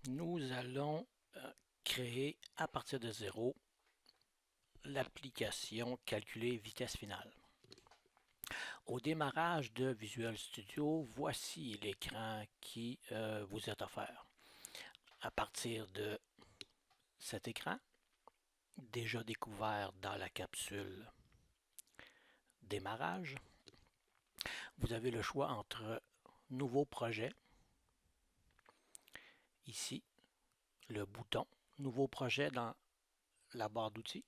nous allons créer à partir de zéro l'application calculer vitesse finale. Au démarrage de Visual Studio, voici l'écran qui vous est offert. À partir de cet écran, déjà découvert dans la capsule démarrage, vous avez le choix entre nouveau projet, ici, le bouton nouveau projet dans la barre d'outils,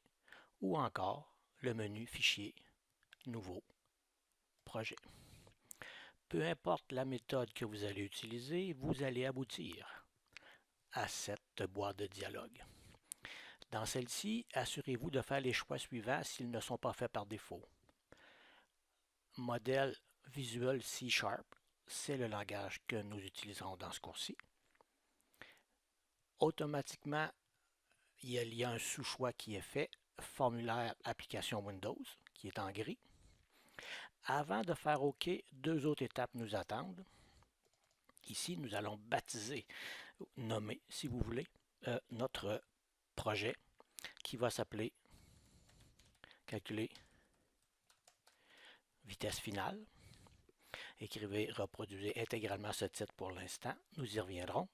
ou encore le menu fichier nouveau projet. Peu importe la méthode que vous allez utiliser, vous allez aboutir à cette boîte de dialogue. Dans celle-ci, assurez-vous de faire les choix suivants s'ils ne sont pas faits par défaut. Modèle Visual C#, c'est le langage que nous utiliserons dans ce cours-ci. Automatiquement, il y a un sous-choix qui est fait, formulaire application Windows, qui est en gris. Avant de faire OK, deux autres étapes nous attendent. Ici, nous allons baptiser, nommer, si vous voulez, notre projet qui va s'appeler calculer vitesse finale. Écrivez, reproduisez intégralement ce titre pour l'instant. Nous y reviendrons.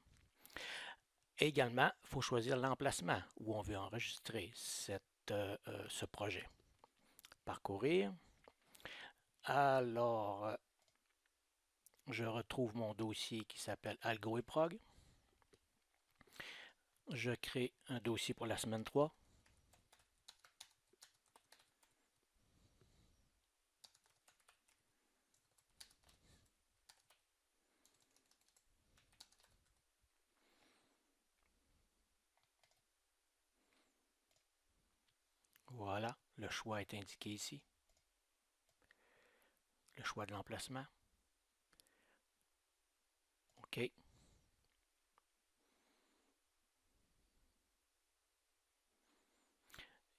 Également, il faut choisir l'emplacement où on veut enregistrer ce projet. Parcourir. Alors, je retrouve mon dossier qui s'appelle Algo et Prog. Je crée un dossier pour la semaine 3. Voilà, le choix est indiqué ici. Le choix de l'emplacement. OK.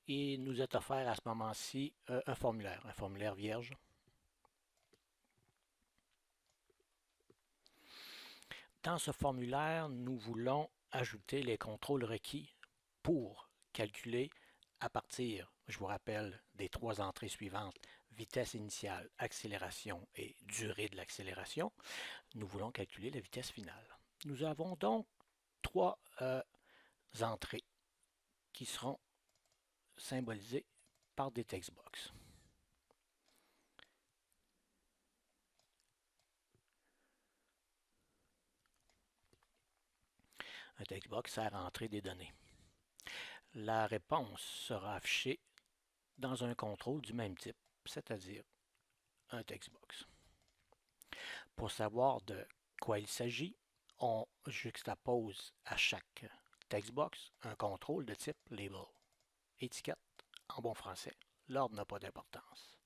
Et nous est offert à ce moment-ci un formulaire vierge. Dans ce formulaire, nous voulons ajouter les contrôles requis pour calculer à partir, je vous rappelle, des trois entrées suivantes, vitesse initiale, accélération et durée de l'accélération. Nous voulons calculer la vitesse finale. Nous avons donc trois entrées qui seront symbolisées par des textbox. Un textbox sert à entrer des données. La réponse sera affichée dans un contrôle du même type, c'est-à-dire un textbox. Pour savoir de quoi il s'agit, on juxtapose à chaque textbox un contrôle de type label. Étiquette en bon français. L'ordre n'a pas d'importance.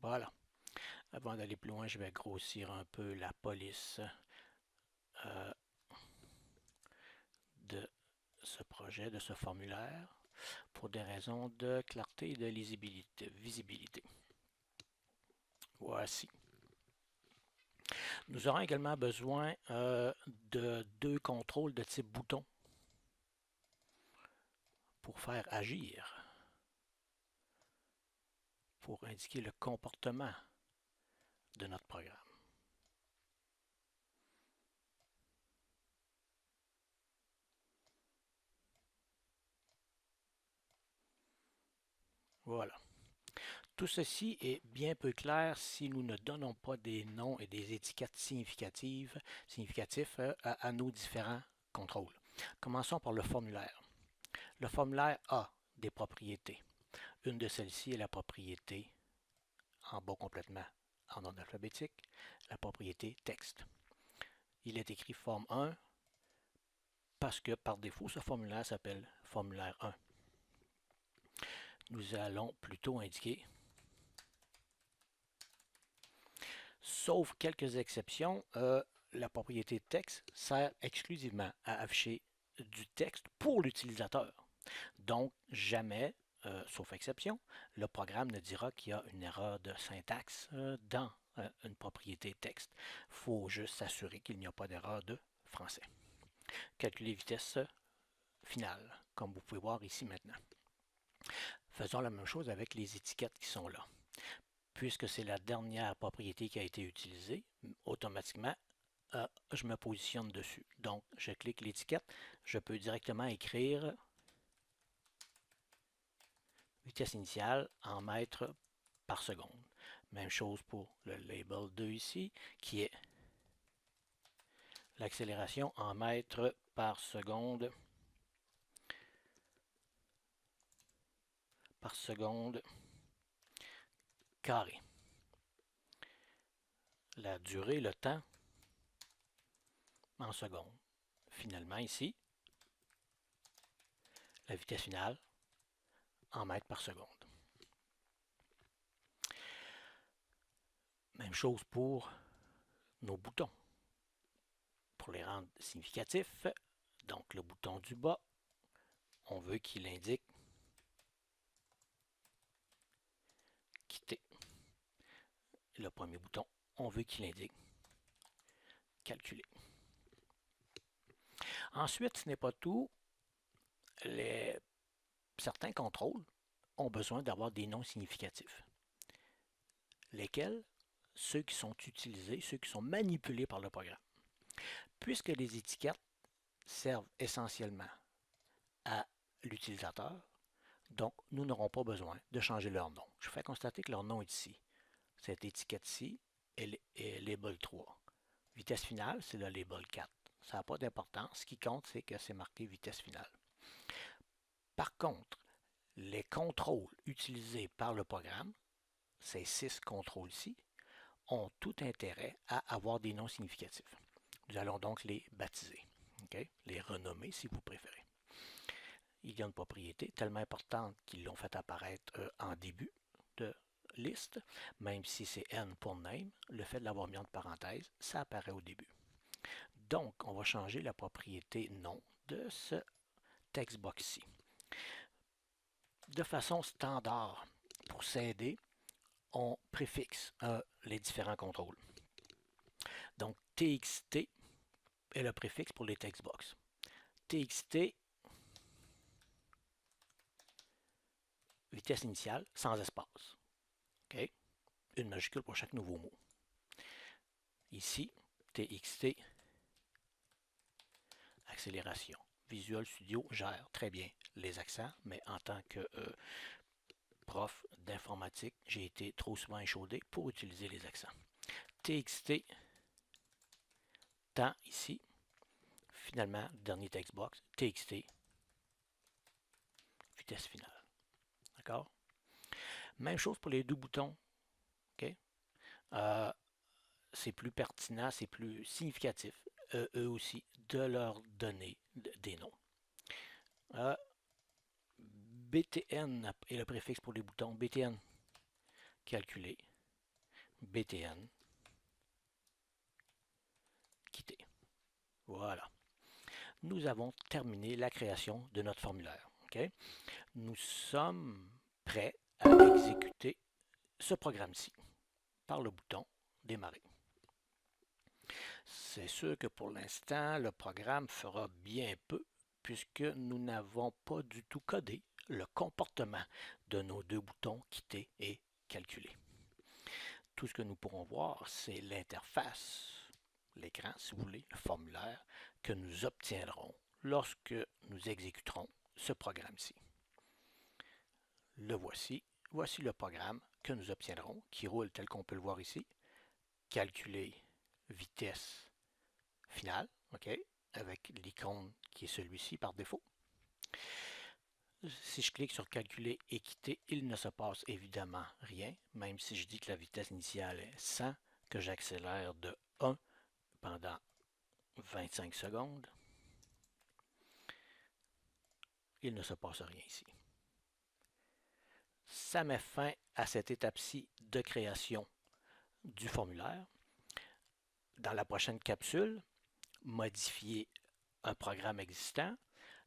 Voilà. Avant d'aller plus loin, je vais grossir un peu la police de ce projet, de ce formulaire, pour des raisons de clarté et de visibilité. Voici. Nous aurons également besoin de deux contrôles de type bouton pour faire agir, pour indiquer le comportement de notre programme. Voilà. Tout ceci est bien peu clair si nous ne donnons pas des noms et des étiquettes significatifs à nos différents contrôles. Commençons par le formulaire. Le formulaire a des propriétés. Une de celles-ci est la propriété en bas complètement en ordre alphabétique, la propriété texte. Il est écrit forme 1 parce que par défaut, ce formulaire s'appelle formulaire 1. Nous allons plutôt indiquer, sauf quelques exceptions, la propriété texte sert exclusivement à afficher du texte pour l'utilisateur. Donc, jamais sauf exception, le programme ne dira qu'il y a une erreur de syntaxe dans une propriété texte. Il faut juste s'assurer qu'il n'y a pas d'erreur de français. Calculer vitesse finale, comme vous pouvez voir ici maintenant. Faisons la même chose avec les étiquettes qui sont là. Puisque c'est la dernière propriété qui a été utilisée, automatiquement, je me positionne dessus. Donc, je clique l'étiquette, je peux directement écrire vitesse initiale en mètres par seconde. Même chose pour le label 2 ici, qui est l'accélération en mètres par seconde carré. La durée, le temps en secondes. Finalement ici, la vitesse finale en mètres par seconde. Même chose pour nos boutons. Pour les rendre significatifs, donc le bouton du bas, on veut qu'il indique quitter. Le premier bouton, on veut qu'il indique calculer. Ensuite, ce n'est pas tout. Certains contrôles ont besoin d'avoir des noms significatifs. Lesquels? Ceux qui sont utilisés, ceux qui sont manipulés par le programme. Puisque les étiquettes servent essentiellement à l'utilisateur, donc nous n'aurons pas besoin de changer leur nom. Je fais constater que leur nom est ici. Cette étiquette-ci est label 3. Vitesse finale, c'est le label 4. Ça n'a pas d'importance. Ce qui compte, c'est que c'est marqué vitesse finale. Par contre, les contrôles utilisés par le programme, ces 6 contrôles-ci, ont tout intérêt à avoir des noms significatifs. Nous allons donc les baptiser, okay? Les renommer si vous préférez. Il y a une propriété tellement importante qu'ils l'ont fait apparaître en début de liste, même si c'est N pour name, le fait de l'avoir mis entre parenthèses, ça apparaît au début. Donc, on va changer la propriété nom de ce textbox-ci. De façon standard, pour s'aider, on préfixe les différents contrôles. Donc, TXT est le préfixe pour les textbox. TXT, vitesse initiale, sans espace. Okay? Une majuscule pour chaque nouveau mot. Ici, TXT, accélération. Visual Studio gère très bien les accents, mais en tant que prof d'informatique, j'ai été trop souvent échaudé pour utiliser les accents. TXT, temps ici. Finalement, dernier textbox, TXT, vitesse finale. D'accord? Même chose pour les deux boutons. Okay? C'est plus pertinent, c'est plus significatif, eux aussi, de leur donner des noms. BTN est le préfixe pour les boutons. BTN, calculer. BTN, quitter. Voilà. Nous avons terminé la création de notre formulaire. Okay? Nous sommes prêts à exécuter ce programme-ci par le bouton démarrer. C'est sûr que pour l'instant, le programme fera bien peu puisque nous n'avons pas du tout codé le comportement de nos deux boutons quitter et calculer. Tout ce que nous pourrons voir, c'est l'interface, l'écran si vous voulez, le formulaire que nous obtiendrons lorsque nous exécuterons ce programme-ci. Le voici. Voici le programme que nous obtiendrons qui roule tel qu'on peut le voir ici. Calculer vitesse finale, ok, avec l'icône qui est celui-ci par défaut. Si je clique sur calculer et quitter, il ne se passe évidemment rien, même si je dis que la vitesse initiale est 100, que j'accélère de 1 pendant 25 secondes. Il ne se passe rien ici. Ça met fin à cette étape-ci de création du formulaire. Dans la prochaine capsule, modifier un programme existant,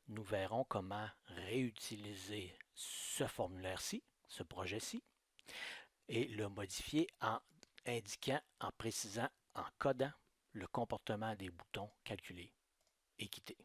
nous verrons comment réutiliser ce formulaire-ci, ce projet-ci, et le modifier en indiquant, en précisant, en codant le comportement des boutons calculés et quittés.